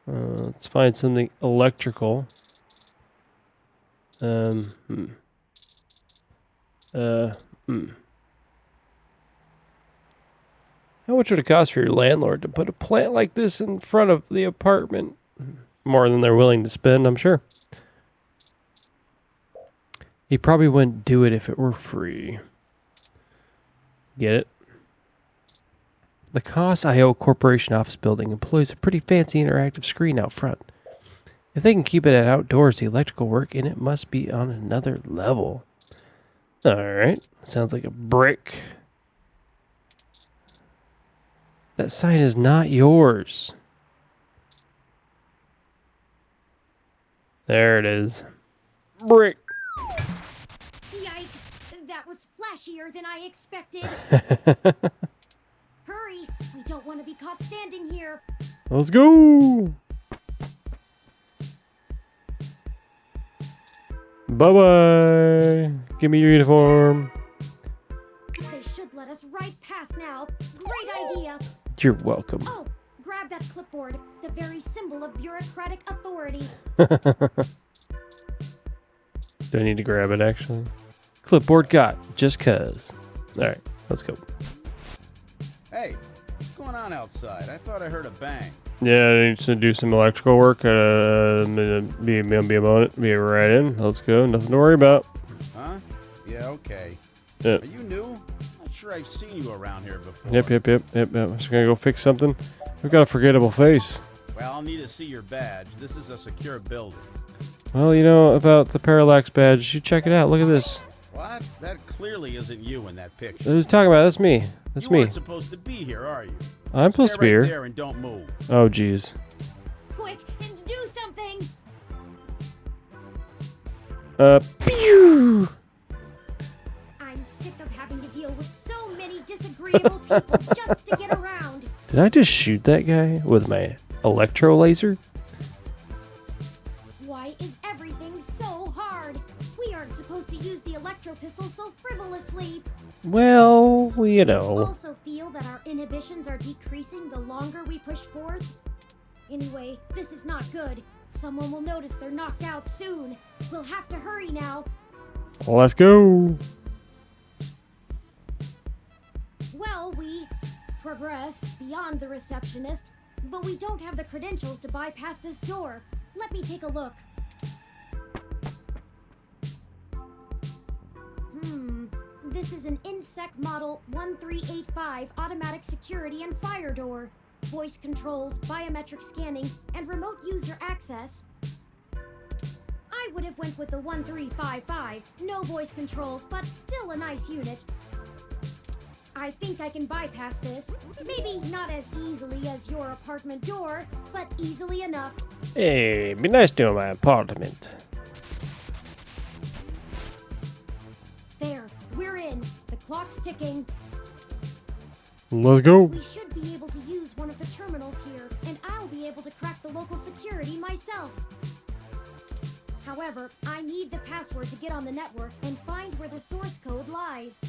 let's find something electrical. How much would it cost for your landlord to put a plant like this in front of the apartment? More than they're willing to spend, I'm sure. He probably wouldn't do it if it were free. Get it? The Cost IO Corporation office building employs a pretty fancy interactive screen out front. If they can keep it outdoors, the electrical work in it must be on another level. Alright, sounds like a brick. That sign is not yours. There it is. Brick. Yikes! That was flashier than I expected. Hurry! We don't want to be caught standing here. Let's go. Bye-bye. Give me your uniform. They should let us right past now. Great idea. You're welcome. Oh, grab that clipboard, the very symbol of bureaucratic authority. Do I need to grab it, actually? Clipboard got, just cuz. Alright, let's go. Hey, what's going on outside? I thought I heard a bang. Yeah, I need to do some electrical work. Be a moment. Be right in. Let's go. Nothing to worry about. Huh? Yeah, okay. Yep. Are you new? Not sure I've seen you around here before. Yep. Just gonna go fix something. We've got a forgettable face. Well, I'll need to see your badge. This is a secure building. Well, you know about the Parallax badge. You check it out. Look at this. What? That clearly isn't you in that picture. Who's talking about? That's me. That's you me. weren't supposed to be here, are you? I'm supposed to be Stay right here. there and don't move. Oh, jeez. Quick, and do something! Pew! I'm sick of having to deal with so many disagreeable people just to get around. Did I just shoot that guy with my electro laser? Why is everything so hard? We aren't supposed to use the electro pistol so frivolously. Well, you know. Also feel that our inhibitions are decreasing the longer we push forth? Anyway, this is not good. Someone will notice they're knocked out soon. We'll have to hurry now. Let's go. Well, we progressed beyond the receptionist, but we don't have the credentials to bypass this door. Let me take a look. This is an INSEC Model 1385 automatic security and fire door. Voice controls, biometric scanning, and remote user access. I would have went with the 1355. No voice controls, but still a nice unit. I think I can bypass this. Maybe not as easily as your apartment door, but easily enough. Hey, be nice to my apartment. There, we're in. The clock's ticking. Let's go. We should be able to use one of the terminals here, and I'll be able to crack the local security myself. However, I need the password to get on the network and find where the source code lies.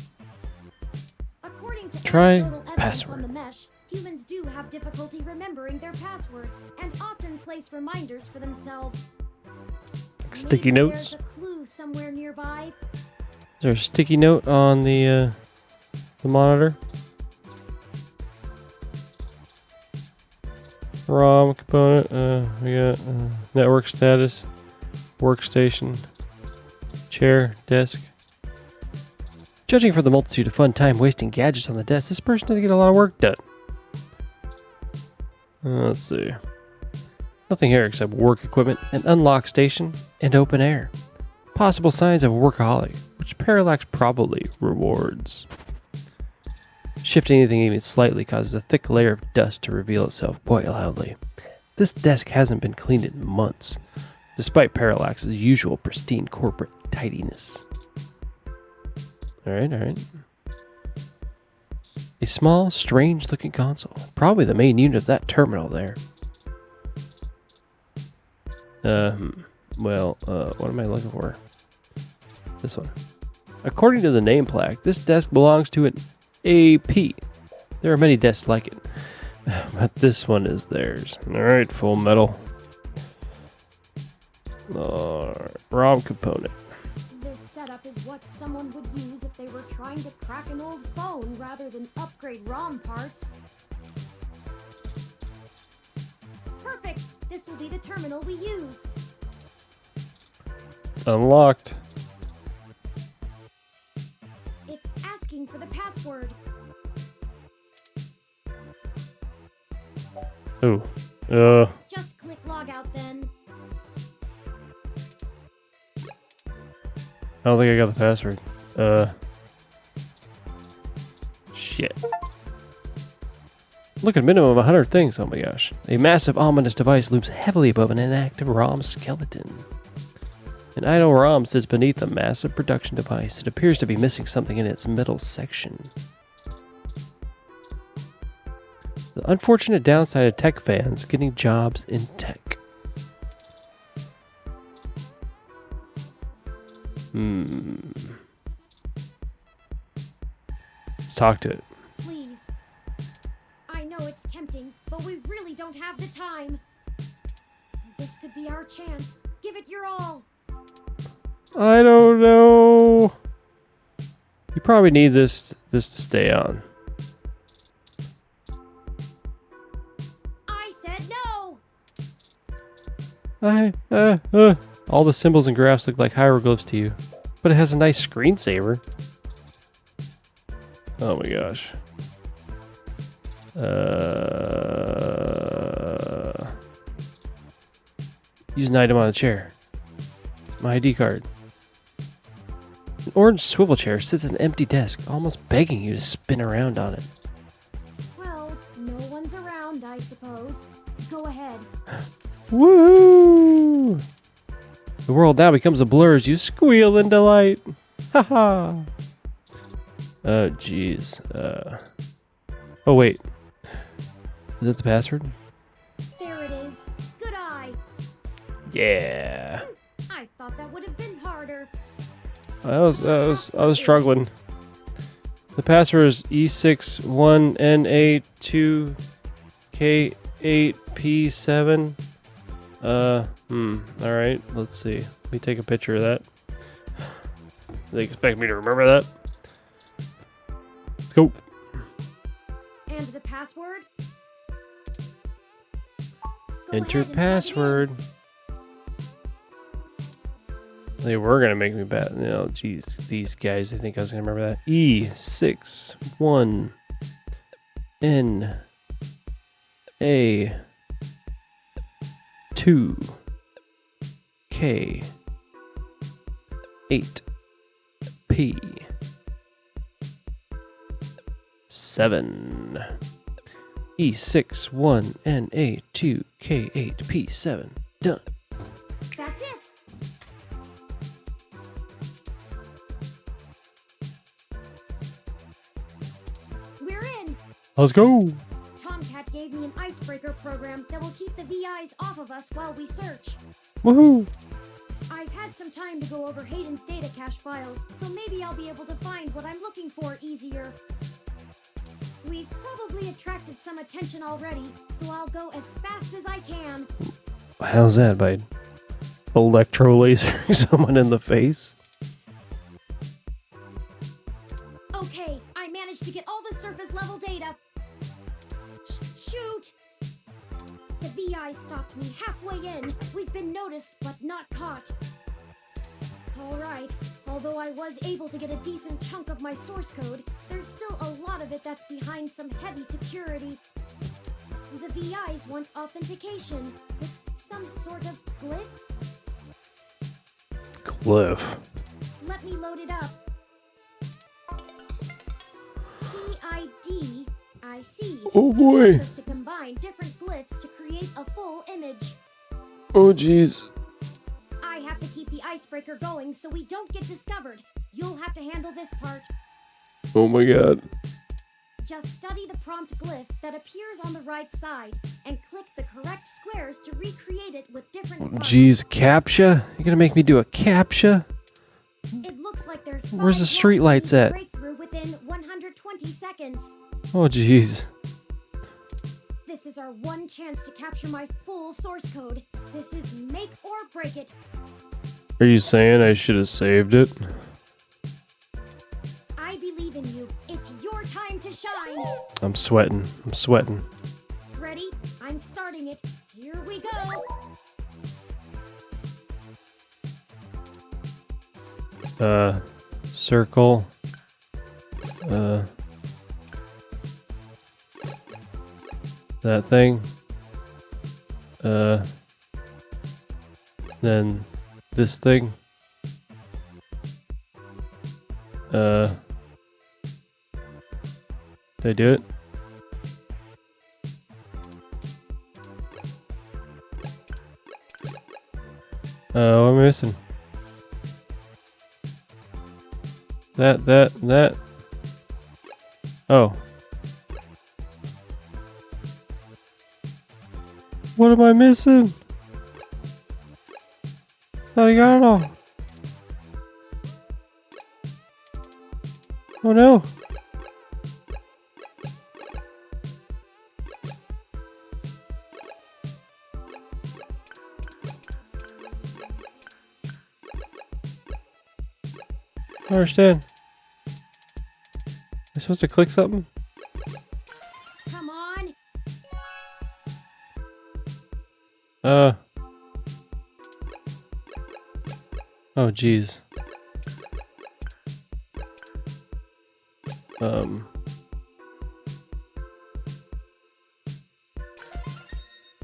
According to Try anecdotal evidence password. on the mesh, humans do have difficulty remembering their passwords and often place reminders for themselves. Sticky Maybe notes. There's a clue somewhere nearby. Is there a sticky note on the monitor? ROM component. We got network status, workstation, chair, desk. Judging from the multitude of fun time-wasting gadgets on the desk, this person doesn't get a lot of work done. Let's see. Nothing here except work equipment, an unlocked station, and open air. Possible signs of a workaholic, which Parallax probably rewards. Shifting anything even slightly causes a thick layer of dust to reveal itself quite loudly. This desk hasn't been cleaned in months, despite Parallax's usual pristine corporate tidiness. Alright. A small, strange-looking console. Probably the main unit of that terminal there. Well, what am I looking for? This one. According to the name plaque, this desk belongs to an AP. There are many desks like it, but this one is theirs. Alright, Full Metal. ROM component. This setup is what someone would use if they were trying to crack an old phone rather than upgrade ROM parts. Perfect! This will be the terminal we use. It's unlocked. It's asking for the password. Ooh. Just click logout then. I don't think I got the password. Shit. Look at a minimum of 100 things. Oh my gosh. A massive ominous device looms heavily above an inactive ROM skeleton. An idle ROM sits beneath a massive production device. It appears to be missing something in its middle section. The unfortunate downside of tech fans getting jobs in tech. Let's talk to it. Please. I know it's tempting, but we really don't have the time. This could be our chance. Give it your all. I don't know. You probably need this to stay on. I said no. All the symbols and graphs look like hieroglyphs to you, but it has a nice screensaver. Oh my gosh. Use an item on the chair. My ID card. An orange swivel chair sits at an empty desk, almost begging you to spin around on it. Well, no one's around, I suppose. Go ahead. Woo! The world now becomes a blur as you squeal in delight. Haha. Oh, jeez. Oh, wait. Is that the password? There it is. Good eye. Yeah. I thought that would have been harder. I was struggling. The password is E61NA2K8P7. Alright, let's see. Let me take a picture of that. They expect me to remember that? Let's go. And the password? Go Enter ahead and plug it in. password. They were gonna make me bad. No, geez, these guys. I think I was gonna remember that. E61NA2K8P7. E61NA2K8P7. Done. That's it. We're in. Let's go. Tomcat gave me an icebreaker program that will keep the VIs off of us while we search. Woohoo. I've had some time to go over Hayden's data cache files, so maybe I'll be able to find what I'm looking for easier. We've probably attracted some attention already, so I'll go as fast as I can. How's that, by electro lasering someone in the face? Okay, I managed to get all the surface level data. Shoot! The VI stopped me halfway in. We've been noticed, but not caught. Alright, although I was able to get a decent chunk of my source code, there's still a lot of it that's behind some heavy security. The VIs want authentication with some sort of glyph. Cliff. Let me load it up. PID-IC. Oh boy. Allows us to combine different glyphs to create a full image. Oh jeez. I have to keep the icebreaker going so we don't get discovered. You'll have to handle this part. Oh my god. Just study the prompt glyph that appears on the right side and click the correct squares to recreate it with different parts. Jeez, CAPTCHA? You gonna make me do a CAPTCHA? It looks like there's Where's the 5 street lights blocks you need at? to break through within 120 seconds. Oh, jeez. This is our one chance to capture my full source code. This is make or break it. Are you saying I should have saved it? I believe in you. It's your time to shine. I'm sweating. I'm sweating. Ready? I'm starting it. Here we go. Circle. That thing. Then this thing. Did I do it? What am I missing? That. Oh. What am I missing? Thought I got it all. Oh no. I don't understand. Am I supposed to click something? Come on. Oh, jeez.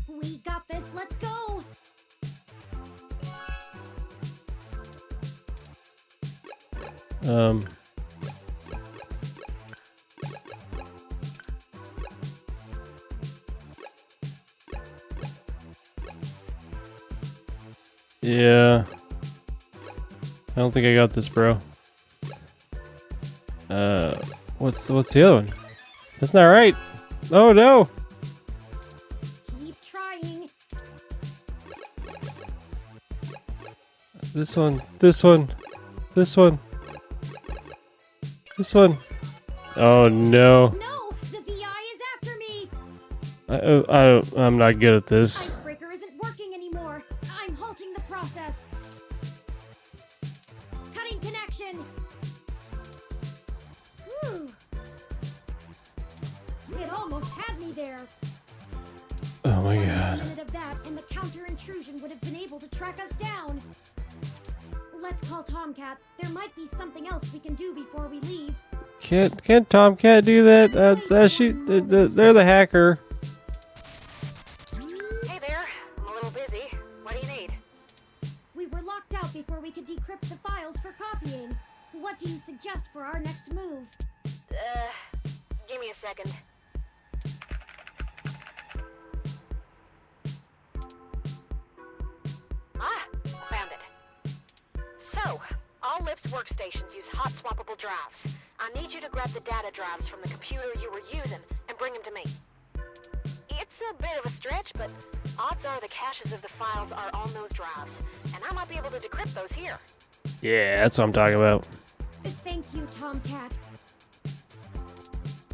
We got this. Let's go. Yeah. I don't think I got this, bro. What's the other one? That's not right. Oh no. Keep trying. This one. This one. This one. This one. Oh no. No, the VI is after me. I'm not good at this. Icebreaker isn't working anymore. I'm halting the process. Cutting connection. Whew. It almost had me there. Oh my One god. minute of that, and the counter intrusion would have been able to track us down. Let's call Tomcat. There might be something else we can do before we leave. Can't Tomcat do that? They're the hacker. Hey there, I'm a little busy. What do you need? We were locked out before we could decrypt the files for copying. What do you suggest for our next move? Give me a second. Found it. So, all LIPS workstations use hot swappable drives. I need you to grab the data drives from the computer you were using and bring them to me. It's a bit of a stretch, but odds are the caches of the files are on those drives, and I might be able to decrypt those here. Yeah, that's what I'm talking about. Thank you, Tomcat.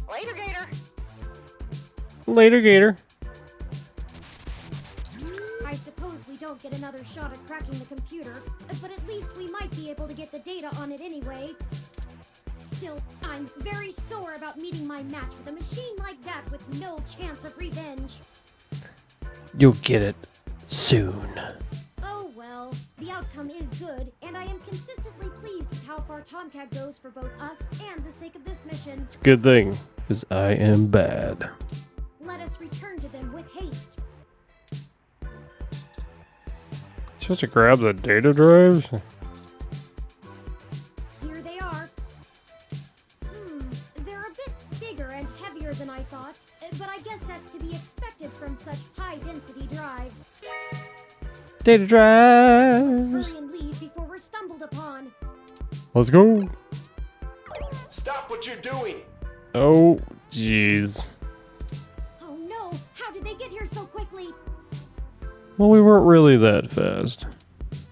Later, Gator. Later, Gator. I suppose we don't get another shot at cracking the computer, but at least we might be able to get the data on it anyway. Still, I'm very sore about meeting my match with a machine like that with no chance of revenge. You'll get it soon. Oh well, the outcome is good, and I am consistently pleased with how far Tomcat goes for both us and the sake of this mission. Good thing, because I am bad. Let us return to them with haste. Supposed to grab the data drives? Here they are. They're a bit bigger and heavier than I thought, but I guess that's to be expected from such high-density drives. Data drives! Hurry and leave before we're stumbled upon. Let's go! Stop what you're doing! Oh, Jeez. Oh no! How did they get here so quickly? Well, we weren't really that fast.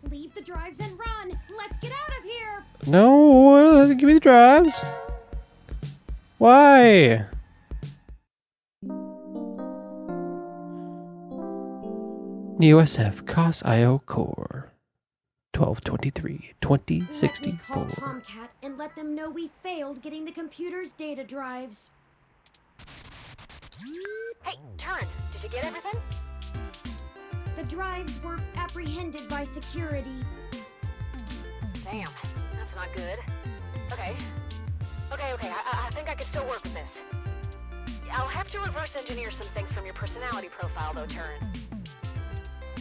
Leave the drives and run! Let's get out of here! No, give me the drives. Why? USF COS IO Core 1223 Let me call 2064. Tomcat and let them know we failed getting the computer's data drives. Hey, Turin, did you get everything? The drives were apprehended by security. Damn, that's not good. Okay. I think I could still work with this. I'll have to reverse engineer some things from your personality profile, though, Turin.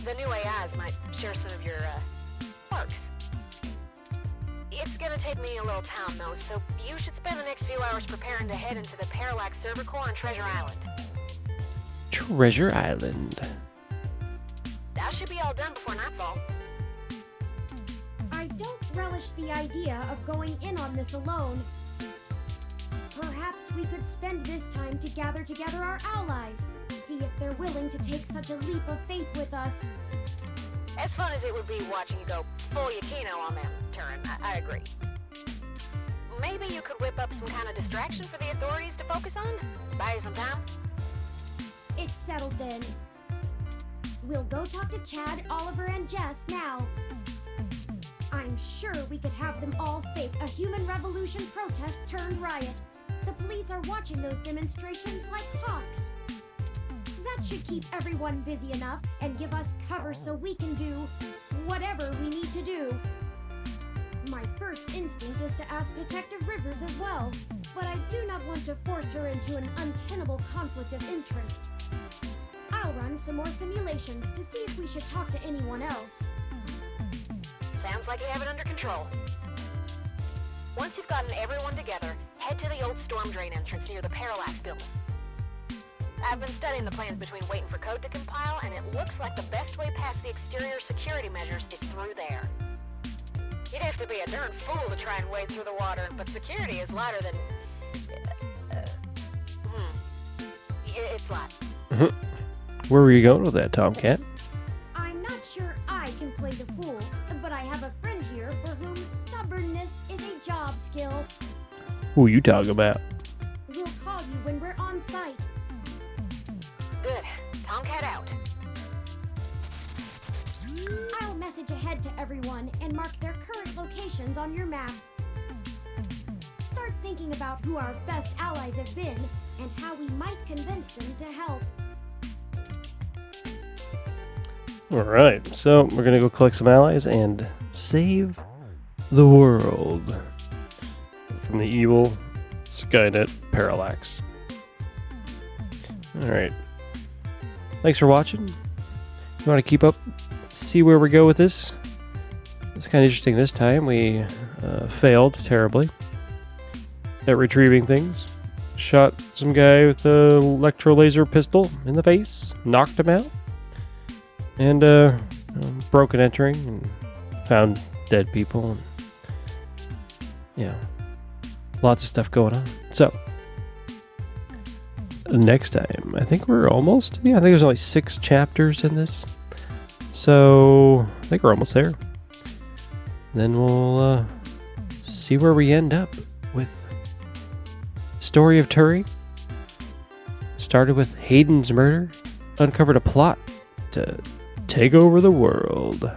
The new AIs might share some of your, quirks. It's gonna take me a little time, though, so you should spend the next few hours preparing to head into the Parallax server core on Treasure Island. Treasure Island. That should be all done before nightfall. I don't relish the idea of going in on this alone. Perhaps we could spend this time to gather together our allies, see if they're willing to take such a leap of faith with us. As fun as it would be watching you go full Yukino on them, Turin, I agree. Maybe you could whip up some kind of distraction for the authorities to focus on? Buy you some time? It's settled then. We'll go talk to Chad, Oliver, and Jess now. I'm sure we could have them all fake a human revolution protest turned riot. The police are watching those demonstrations like hawks. That should keep everyone busy enough and give us cover so we can do whatever we need to do. My first instinct is to ask Detective Rivers as well, but I do not want to force her into an untenable conflict of interest. I'll run some more simulations to see if we should talk to anyone else. Sounds like you have it under control. Once you've gotten everyone together, head to the old storm drain entrance near the Parallax building. I've been studying the plans between waiting for code to compile, and it looks like the best way past the exterior security measures is through there. You'd have to be a darn fool to try and wade through the water, but security is lighter than... It's light. Where were you going with that, Tomcat? I'm not sure I can play the fool, but I have a friend here for whom stubbornness is a job skill. Who you talking about? We'll call you when we're on site. Good. Tomcat out. I'll message ahead to everyone and mark their current locations on your map. Start thinking about who our best allies have been and how we might convince them to help. Alright, so we're gonna go collect some allies and save the world from the evil Skynet Parallax. Alright. Thanks for watching. You want to keep up, see where we go with this? It's kind of interesting this time. We failed terribly at retrieving things. Shot some guy with an electro laser pistol in the face, knocked him out. And broke an entering and found dead people. And, yeah, lots of stuff going on. So, next time, I think we're almost, I think there's only 6 chapters in this. So, I think we're almost there. Then we'll see where we end up with Story of Turing. Started with Hayden's murder, uncovered a plot to take over the world.